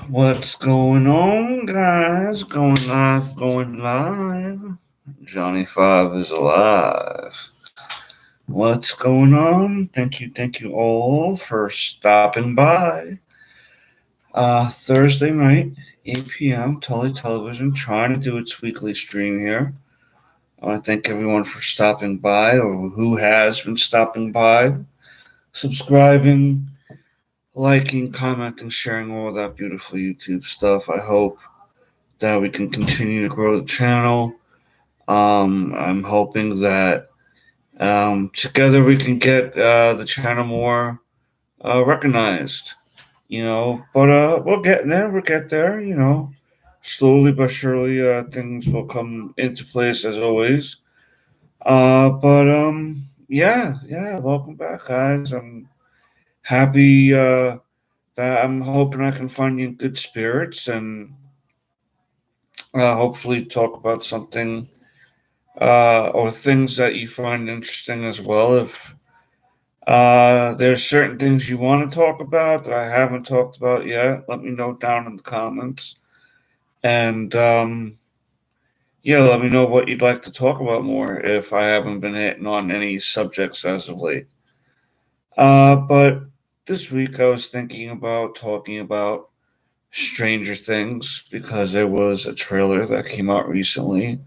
What's going on, guys? Going live. Johnny Five is alive. What's going on? Thank you all for stopping by. Thursday night, 8 p.m. Tully Television, trying to do its weekly stream here. I want to thank everyone for stopping by, or who has been stopping by, subscribing, liking, commenting, sharing all that beautiful YouTube stuff. I hope that we can continue to grow the channel. I'm hoping that together we can get the channel more recognized. But we'll get there. We'll get there. Slowly but surely, things will come into place as always. But yeah. Welcome back, guys. I'm happy that I'm hoping I can find you in good spirits and hopefully talk about something or things that you find interesting as well. If there's certain things you want to talk about that I haven't talked about yet, let me know down in the comments. And yeah, let me know what you'd like to talk about more if I haven't been hitting on any subjects as of late. But this week I was thinking about talking about Stranger Things because there was a trailer that came out recently.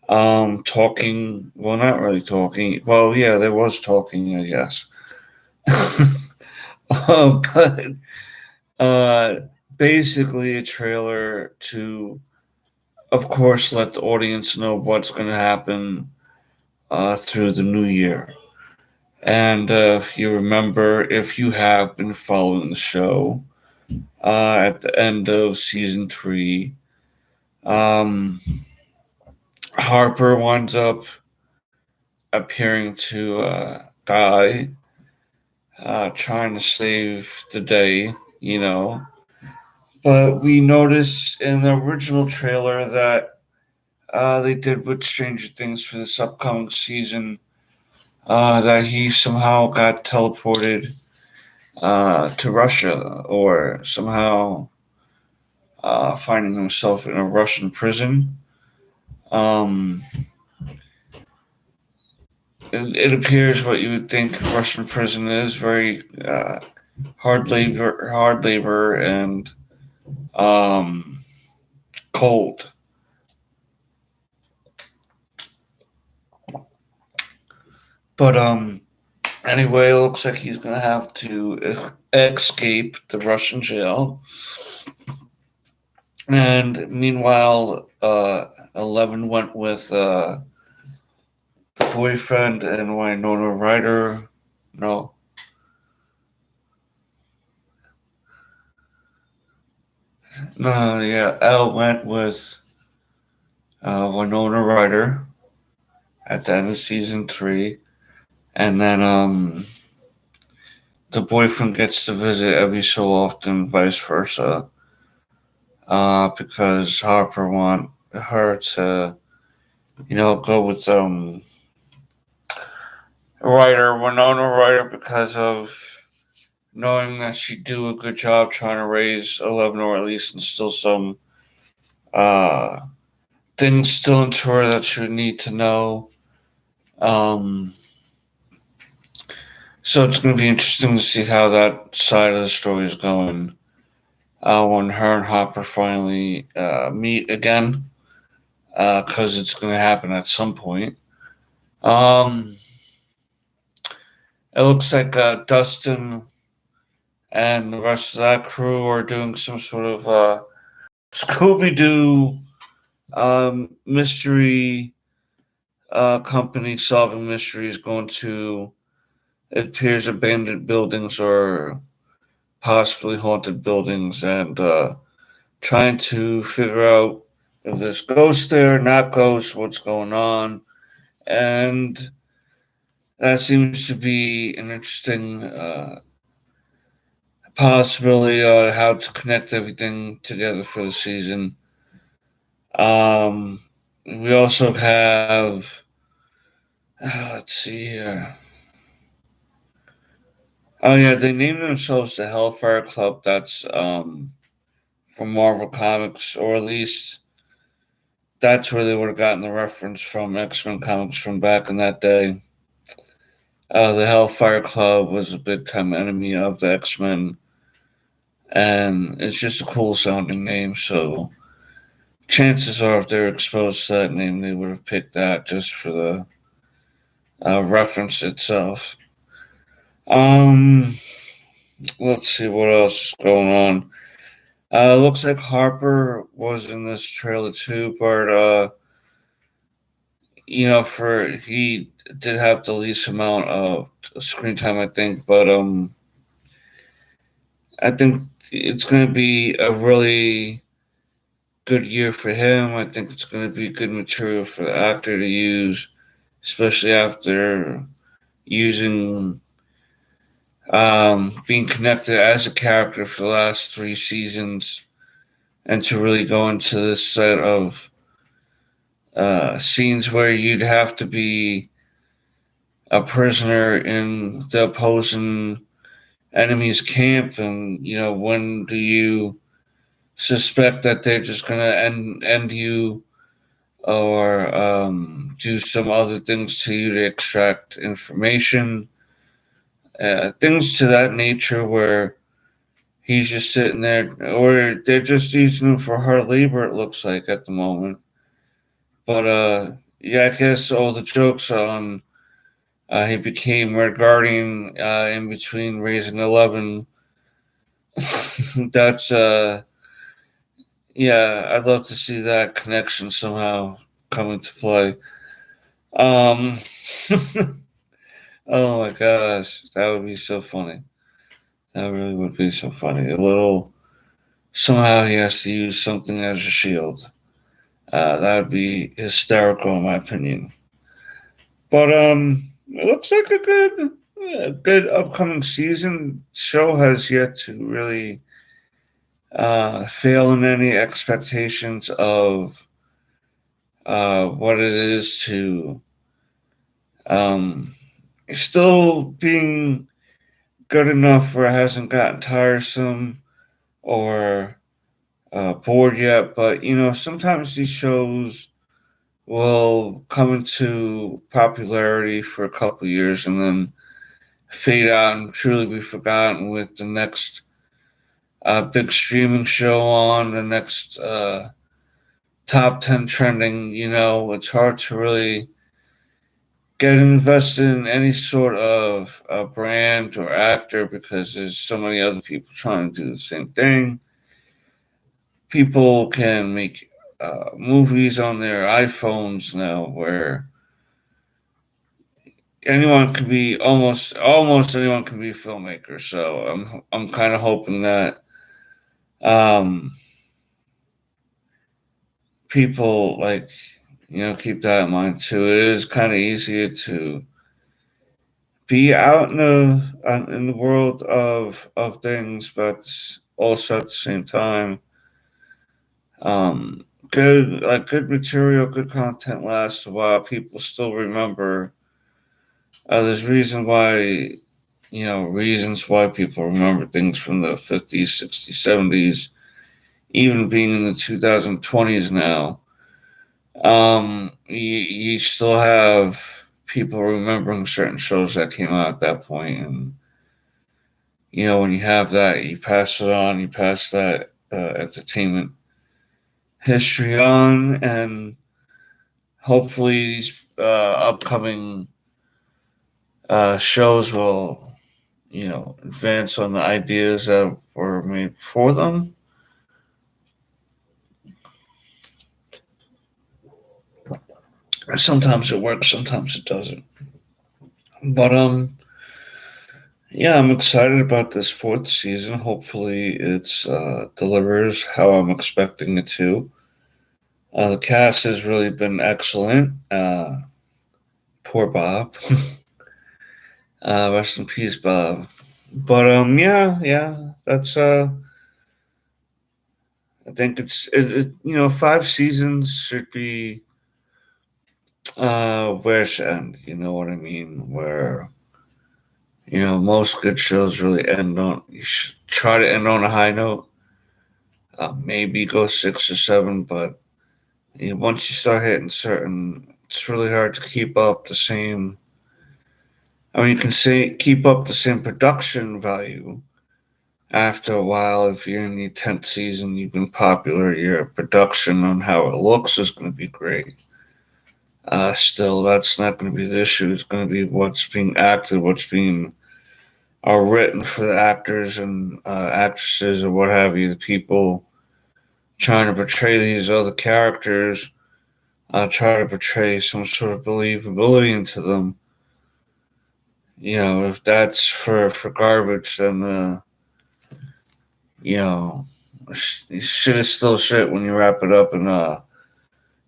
Talking, well, not really talking. Well, yeah, there was talking, I guess. But uh, basically, a trailer to, of course, let the audience know what's going to happen through the new year. And if you remember, if you have been following the show, at the end of season three, um, Harper winds up appearing to die, trying to save the day. But we noticed in the original trailer that they did with Stranger Things for this upcoming season that he somehow got teleported to Russia or somehow finding himself in a Russian prison. Um, it appears what you would think Russian prison is very hard labor, and um, cold. But anyway, it looks like he's gonna have to escape the Russian jail. And meanwhile, 11 went with the boyfriend and Winona Ryder. No, no, yeah, Elle went with Winona Ryder at the end of season three, and then the boyfriend gets to visit every so often, vice versa, because Harper want her to, go with Winona Ryder because of knowing that she'd do a good job trying to raise 11 or at least instill some uh, things still into her that she would need to know. Um, so it's going to be interesting to see how that side of the story is going when her and Hopper finally meet again, because it's going to happen at some point. Um, it looks like Dustin and the rest of that crew are doing some sort of Scooby Doo mystery company solving mysteries, going to, it appears, abandoned buildings or possibly haunted buildings, and trying to figure out if there's ghosts there, not ghosts, what's going on. And that seems to be an interesting possibility on how to connect everything together for the season. We also have, let's see here. Oh yeah, they named themselves the Hellfire Club. That's from Marvel Comics, or at least that's where they would have gotten the reference from X-Men comics from back in that day. The Hellfire Club was a big time enemy of the X-Men, and it's just a cool sounding name. So chances are, if they're exposed to that name, they would have picked that just for the reference itself. Um, let's see what else is going on. Looks like Harper was in this trailer too, but for he did have the least amount of screen time, I think. But I think it's going to be a really good year for him. I think it's going to be good material for the actor to use, especially after using being connected as a character for the last 3 seasons, and to really go into this set of scenes where you'd have to be a prisoner in the opposing enemy's camp, and when do you suspect that they're just gonna end you, or do some other things to you to extract information, things to that nature, where he's just sitting there, or they're just using him for hard labor, it looks like at the moment. But yeah, I guess all the jokes on he became Red Guardian in between raising 11. That's yeah, I'd love to see that connection somehow come into play. Um, oh my gosh, that would be so funny. That really would be so funny. A little somehow he has to use something as a shield. That would be hysterical in my opinion. But it looks like a good upcoming season. Show has yet to really fail in any expectations of what it is to um, still being good enough where it hasn't gotten tiresome or bored yet. But sometimes these shows will come into popularity for a couple years and then fade out and truly be forgotten with the next big streaming show on, the next top 10 trending. It's hard to really get invested in any sort of brand or actor because there's so many other people trying to do the same thing. People can make movies on their iPhones now, where anyone can be almost anyone can be a filmmaker. So I'm kind of hoping that um, people keep that in mind too. It is kind of easier to be out in the world of things, but also at the same time, good material, good content lasts a while. People still remember. There's reasons why people remember things from the 50s, 60s, 70s, even being in the 2020s now. You still have people remembering certain shows that came out at that point, and when you have that, you pass it on, you pass that entertainment history on, and hopefully these upcoming shows will, advance on the ideas that were made before them. Sometimes it works, sometimes it doesn't. But yeah, I'm excited about this fourth season. Hopefully, it's delivers how I'm expecting it to. The cast has really been excellent. Poor Bob. Rest in peace, Bob. But yeah, that's I think it's 5 seasons should be where it should end. You know what I mean? Where most good shows really end on. You should try to end on a high note. maybe go 6 or 7, but once you start hitting certain, it's really hard to keep up the same. I mean, you can say keep up the same production value after a while. If you're in the 10th season, you've been popular, your production on how it looks is going to be great. Still, that's not going to be the issue. It's going to be what's being acted, what's being written for the actors and actresses or what have you, the people trying to portray these other characters, try to portray some sort of believability into them. If that's for garbage, then you know, shit is still shit when you wrap it up in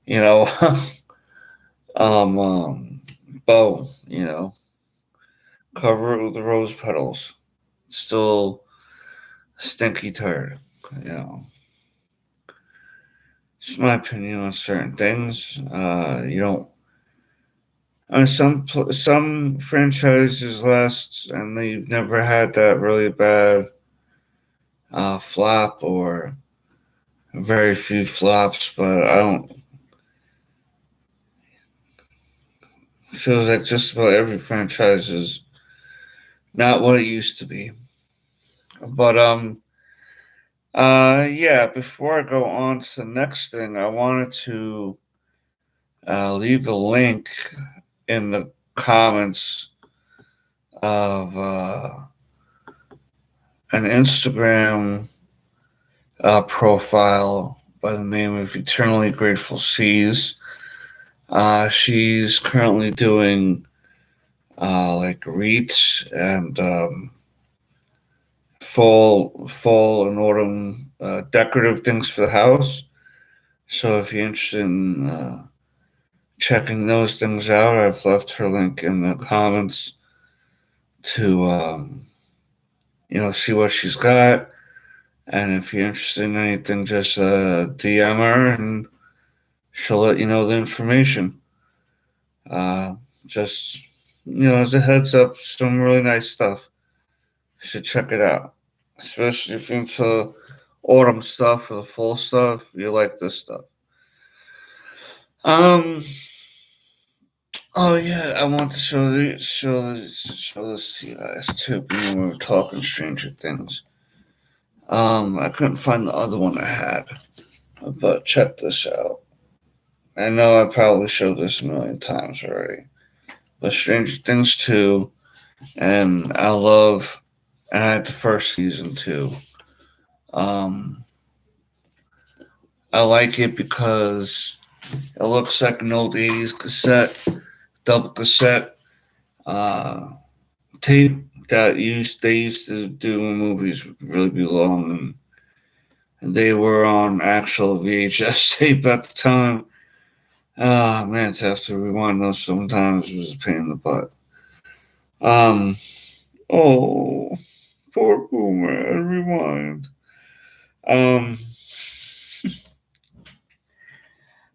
you know, bow. Cover it with the rose petals. Still stinky turd. You know, it's my opinion on certain things. You don't. I mean, some franchises last, and they've never had that really bad flop or very few flops. But I don't. It feels like just about every franchise is not what it used to be. But yeah. Before I go on to the next thing, I wanted to leave a link in the comments of an Instagram profile by the name of Eternally Grateful Seas. She's currently doing like wreaths and fall and autumn decorative things for the house. So if you're interested in checking those things out, I've left her link in the comments to see what she's got. And if you're interested in anything, just DM her and she'll let you know the information. Uh, just as a heads up, some really nice stuff. You should check it out, especially if you're into autumn stuff or the fall stuff. You like this stuff. Um. Oh yeah, I want to show this to you guys too. When we were talking Stranger Things. I couldn't find the other one I had, but check this out. I know I probably showed this a million times already, but Stranger Things 2, and and I had the first season too. Um, I like it because it looks like an old 80s double cassette uh, tape they used to do when movies really be long, and they were on actual VHS tape at the time. Ah, man, to have to rewind those sometimes was a pain in the butt. Um, oh, poor Boomer, rewind. Um,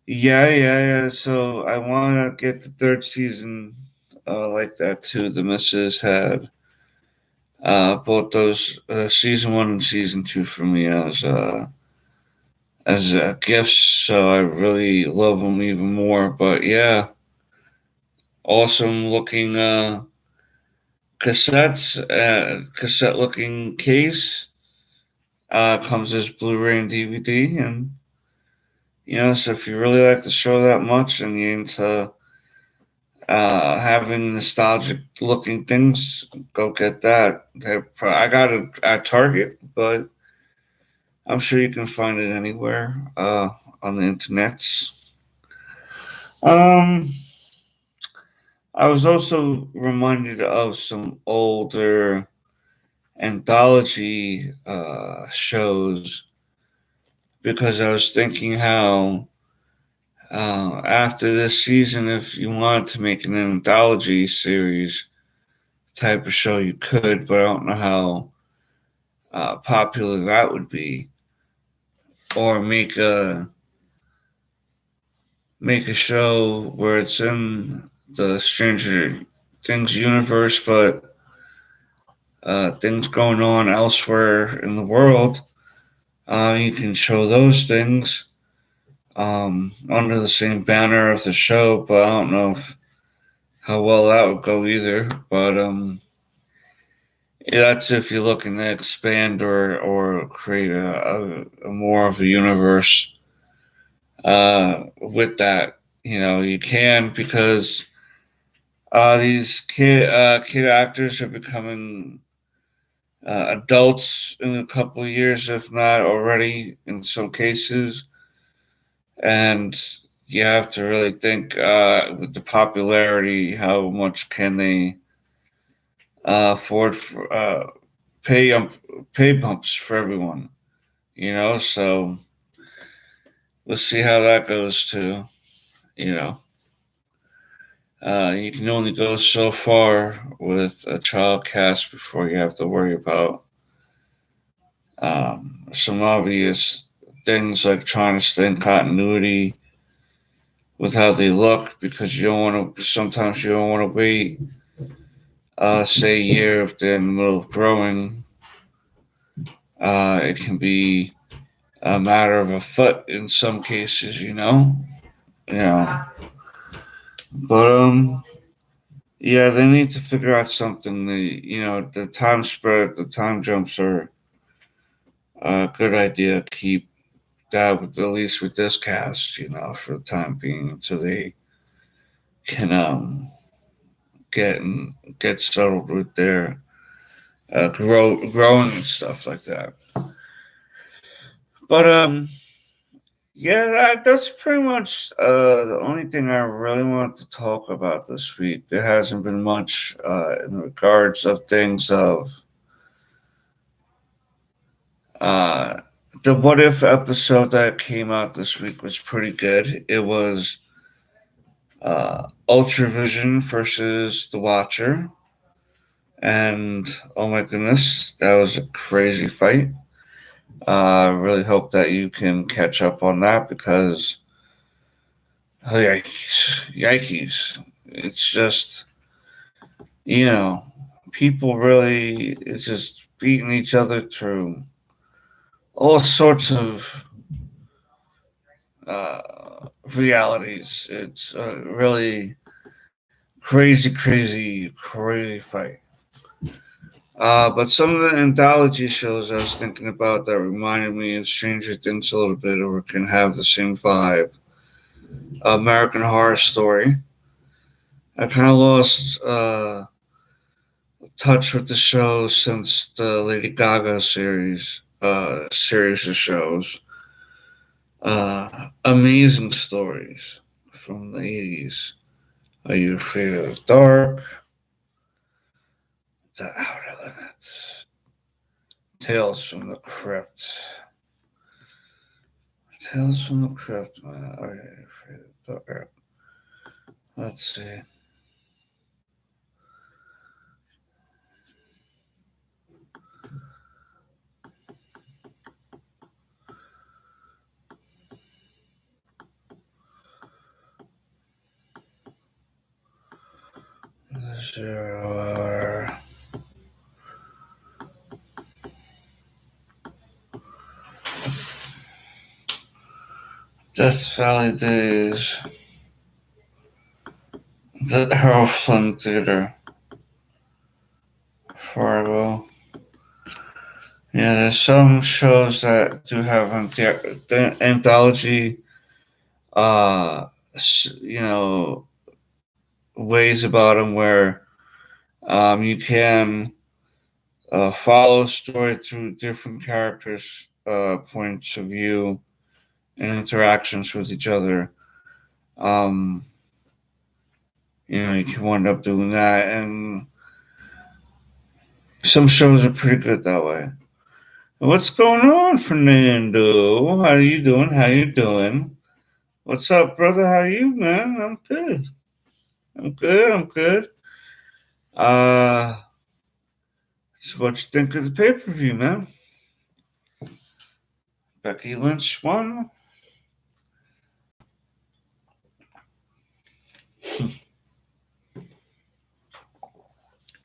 yeah. So I want to get the third season like that too. The missus had bought those season 1 and season 2 for me as gifts, so I really love them even more. But yeah, awesome looking cassette looking case. Comes as Blu-ray and DVD, and so if you really like the show that much and you're into having nostalgic looking things, go get that. I got it at Target, but I'm sure you can find it anywhere on the internet. Um, I was also reminded of some older anthology shows because I was thinking how after this season, if you wanted to make an anthology series type of show, you could, but I don't know how popular that would be. Or make a show where it's in the Stranger Things universe, but things going on elsewhere in the world, You can show those things under the same banner of the show, but I don't know how well that would go either. But yeah, that's if you're looking to expand or create a more of a universe with that. You can because these kid actors are becoming adults in a couple of years, if not already in some cases, and you have to really think with the popularity, how much can they afford for, pay pay bumps for everyone, So we'll see how that goes too. You know, you can only go so far with a child cast before you have to worry about some obvious things like trying to stay in continuity with how they look because you don't want to. Sometimes you don't want to wait, say, a year if they're in the middle of growing. It can be a matter of a foot in some cases, Yeah, but yeah, they need to figure out something. The time spread, the time jumps are a good idea. Keep that with at least with this cast, for the time being until they can get and get settled with their growing and stuff like that. But yeah, that's pretty much the only thing I really want to talk about this week. There hasn't been much in regards of things of uh, the What If episode that came out this week was pretty good. It was Ultravision versus The Watcher, and oh my goodness, that was a crazy fight. I really hope that you can catch up on that because, oh, yikes, yikes. It's just, you know, people really, it's just beating each other through all sorts of realities. It's a really crazy, crazy, crazy fight. But some of the anthology shows I was thinking about that reminded me of Stranger Things a little bit, or can have the same vibe. American Horror Story. I kind of lost touch with the show since the Lady Gaga series of shows. Amazing stories from the 80s. Are You Afraid of the Dark? The Outer Limits. Tales from the Crypt. Tales from the Crypt, man. Are You Afraid of the Dark? Let's see. There are Death Valley Days. The Harold Flynn Theater. Fargo. Yeah, there's some shows that do have the anthology, uh, you know, ways about them where you can follow a story through different characters' points of view and interactions with each other. Um, you can wind up doing that, and some shows are pretty good that way. What's going on, Fernando? How you doing? How you doing? What's up, brother? How you, man? I'm good. I'm good. I'm good. Uh, so what you think of the pay per view, man? Becky Lynch won.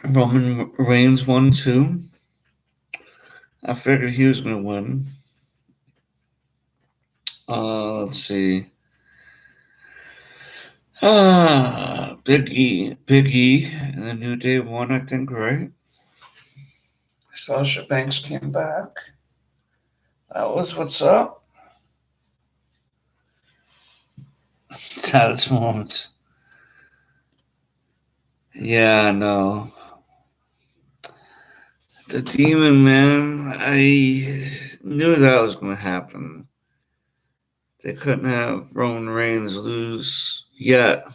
Roman Reigns won too. I figured he was gonna win. Let's see. Big E, and the New Day won, I think, right? Sasha Banks came back. That was what's up. Saddest moments. Yeah, no. The Demon Man, I knew that was going to happen. They couldn't have Roman Reigns lose yet.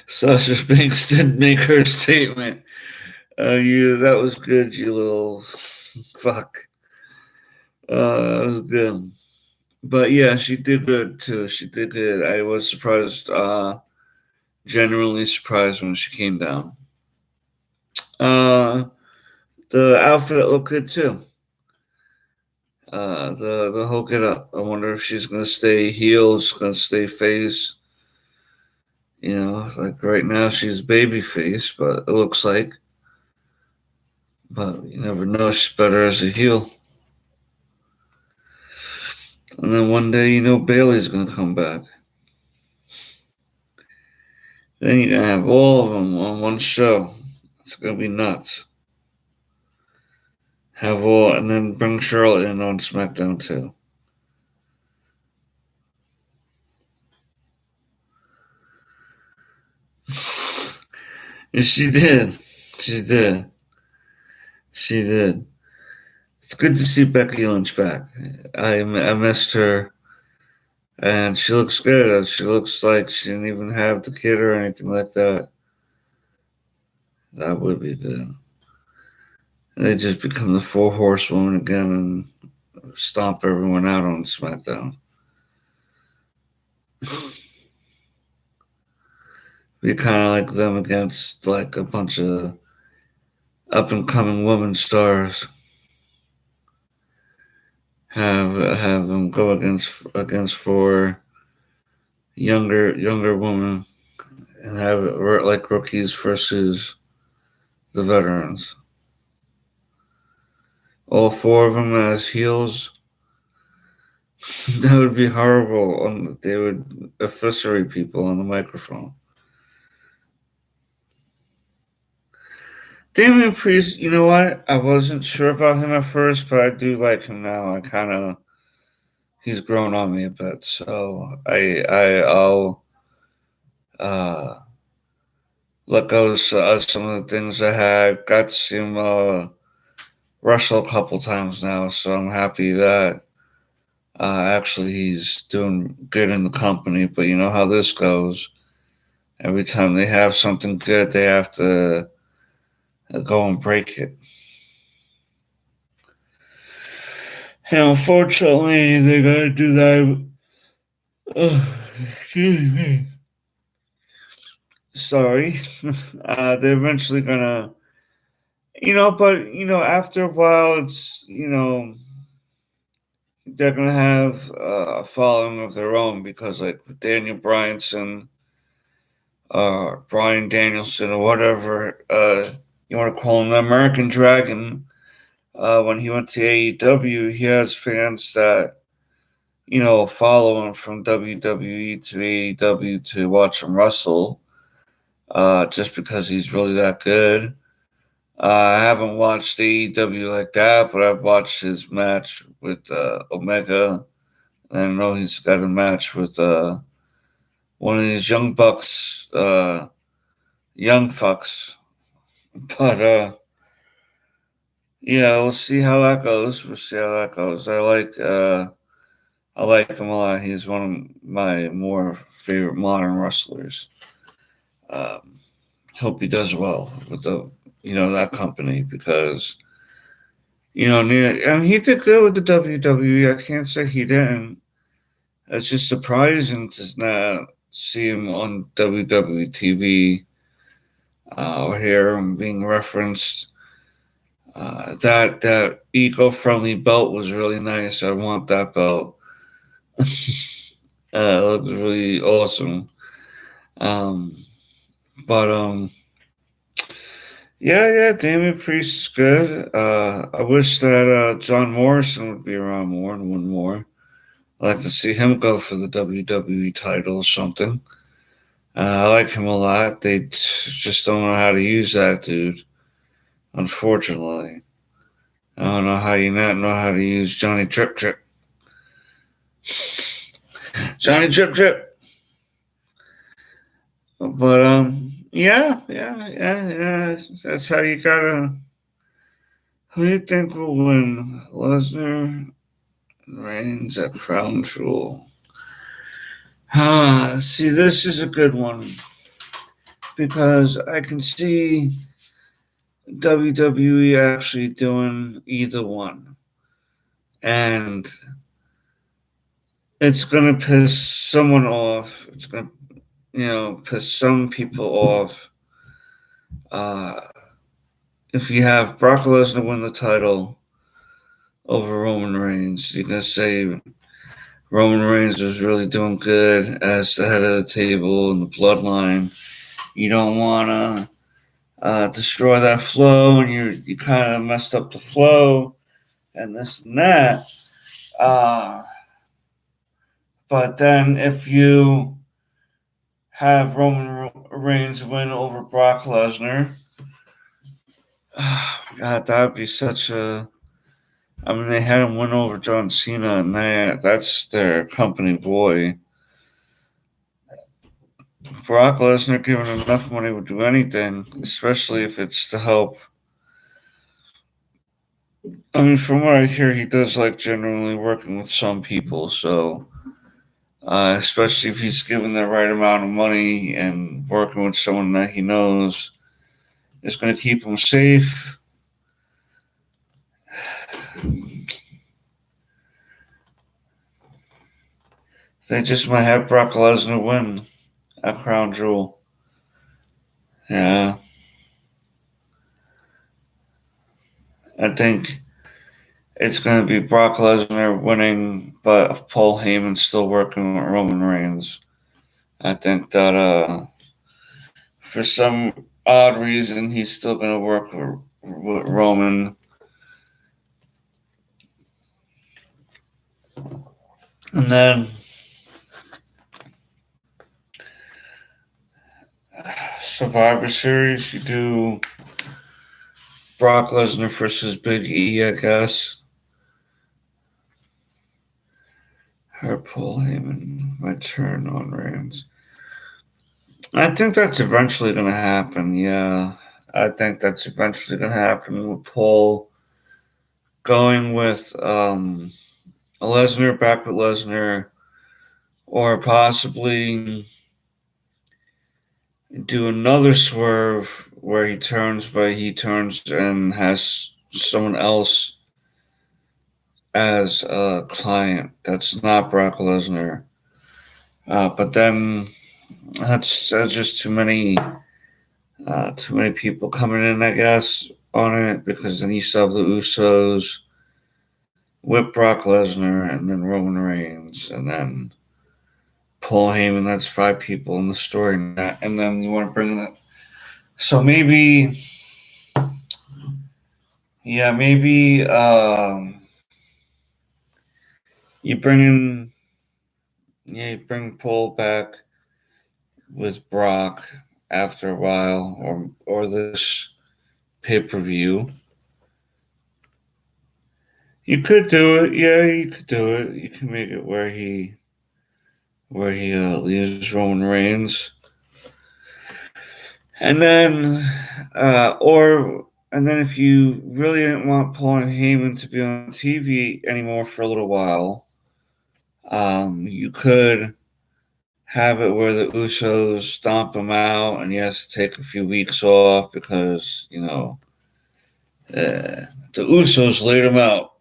Sasha Banks didn't make her statement. That was good, you little fuck. That was good. But yeah, she did good too. She did good. I was surprised, genuinely surprised when she came down. Uh, the outfit looked good too. The whole get up. I wonder if she's gonna stay heels, gonna stay face. You know, like right now she's baby face, but it looks like. But you never know. She's better as a heel. And then one day, Bailey's gonna come back. Then you're gonna have all of them on one show. It's gonna be nuts. Have all, and then bring Charlotte in on SmackDown too. And she did. She did. She did. It's good to see Becky Lynch back. I missed her, and she looks good. She looks like she didn't even have the kid or anything like that. That would be good. And they just become the four horsewoman again and stomp everyone out on SmackDown. Be kind of like them against like a bunch of up and coming women stars. Have them go against four younger women and have it like rookies versus the veterans. All four of them as heels. That would be horrible. They would eviscerate people on the microphone. Damian Priest, you know what? I wasn't sure about him at first, but I do like him now. He's grown on me a bit, so I'll uh, let go of some of the things I had. Got to see him wrestle a couple times now, so I'm happy that actually he's doing good in the company. But you know how this goes. Every time they have something good, they have to go and break it. And unfortunately, they gotta do that. Excuse me. Sorry. They're eventually gonna, but after a while, they're gonna have a following of their own because, like, Daniel Bryanson, Brian Danielson, or whatever you want to call him, the American Dragon. When he went to AEW, he has fans that follow him from WWE to AEW to watch him wrestle, just because he's really that good. I haven't watched AEW like that, but I've watched his match with Omega, and I know he's got a match with one of these young bucks, young fucks. But yeah, we'll see how that goes. We'll see how that goes. I like him a lot. He's one of my more favorite modern wrestlers. Um, Hope he does well with that company because he did good with the WWE. I can't say he didn't. It's just surprising to not see him on WWE TV or hear him being referenced. That eco-friendly belt was really nice. I want that belt. It looks really awesome. Um, but Yeah, Damian Priest is good. I wish that John Morrison would be around more and win more. I'd like to see him go for the WWE title or something. I like him a lot. They just don't know how to use that dude, unfortunately. I don't know how you not know how to use Johnny Trip Trip. Johnny Trip Trip. But yeah. That's how you gotta. Who do you think will win? Lesnar, Reigns at Crown Jewel. See, this is a good one because I can see WWE actually doing either one, and it's gonna piss someone off. It's gonna, piss some people off. Uh, if you have Brock Lesnar win the title over Roman Reigns, you're gonna say Roman Reigns is really doing good as the head of the table in the bloodline. You don't want to destroy that flow, and you kind of messed up the flow, and this and that. Uh, but then if you have Roman Reigns win over Brock Lesnar, God, that would be such a. I mean, they had him win over John Cena, and that's their company boy. Brock Lesnar given enough money would do anything, especially if it's to help. I mean, from what I hear, he does like generally working with some people, so especially if he's given the right amount of money and working with someone that he knows is going to keep him safe. They just might have Brock Lesnar win at Crown Jewel. Yeah, I think it's going to be Brock Lesnar winning, but Paul Heyman still working with Roman Reigns. I think that for some odd reason he's still going to work with Roman. And then Survivor Series, you do Brock Lesnar versus Big E, I guess. Her Paul Heyman, my turn on Reigns. I think that's eventually going to happen, yeah. I think that's eventually going to happen with Paul going with Lesnar, back with Lesnar, or possibly do another swerve where he turns and has someone else as a client that's not Brock Lesnar. But then that's just too many people coming in, I guess, on it because then you still have the Usos with Brock Lesnar and then Roman Reigns and then Paul Heyman. That's five people in the story, and then you want to bring that. So maybe you bring in, you bring Paul back with Brock after a while, or this pay-per-view. You could do it, yeah. You could do it. You can make it where he leaves Roman Reigns, and then if you really didn't want Paul and Heyman to be on TV anymore for a little while, you could have it where the Usos stomp him out, and he has to take a few weeks off because the Usos laid him out.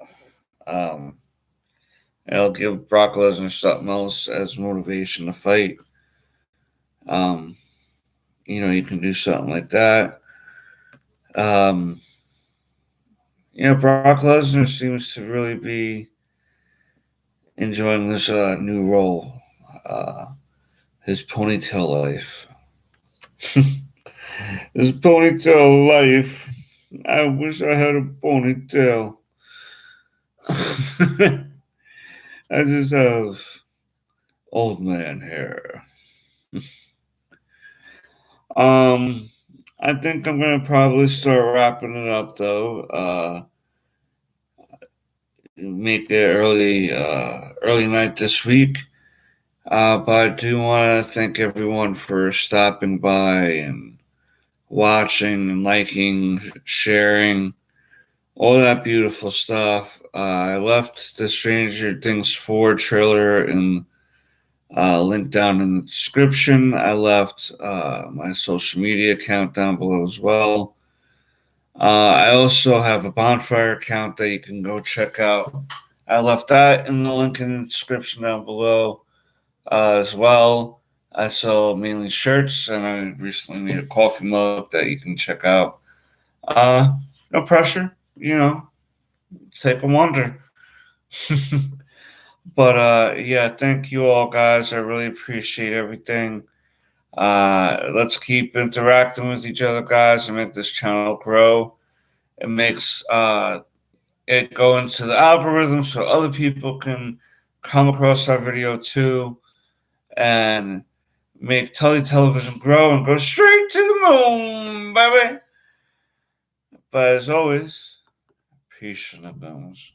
Um, It'll give Brock Lesnar something else as motivation to fight. Um, you can do something like that. Um, Brock Lesnar seems to really be enjoying this new role, his ponytail life. This ponytail life. I wish I had a ponytail. I just have old man hair. Um, I think I'm gonna probably start wrapping it up though. Make it early night this week. But I do want to thank everyone for stopping by and watching and liking, sharing, all that beautiful stuff. I left the Stranger Things 4 trailer in link down in the description. I left my social media account down below as well. I also have a bonfire account that you can go check out. I left that in the link in the description down below as well. I sell mainly shirts, and I recently made a coffee mug that you can check out. Uh, no pressure, take a wonder. But yeah, thank you all, guys. I really appreciate everything. Let's keep interacting with each other, guys, and make this channel grow. It makes it go into the algorithm so other people can come across our video too, and make Tully Television grow and go straight to the moon, baby. But as always, peace and abundance.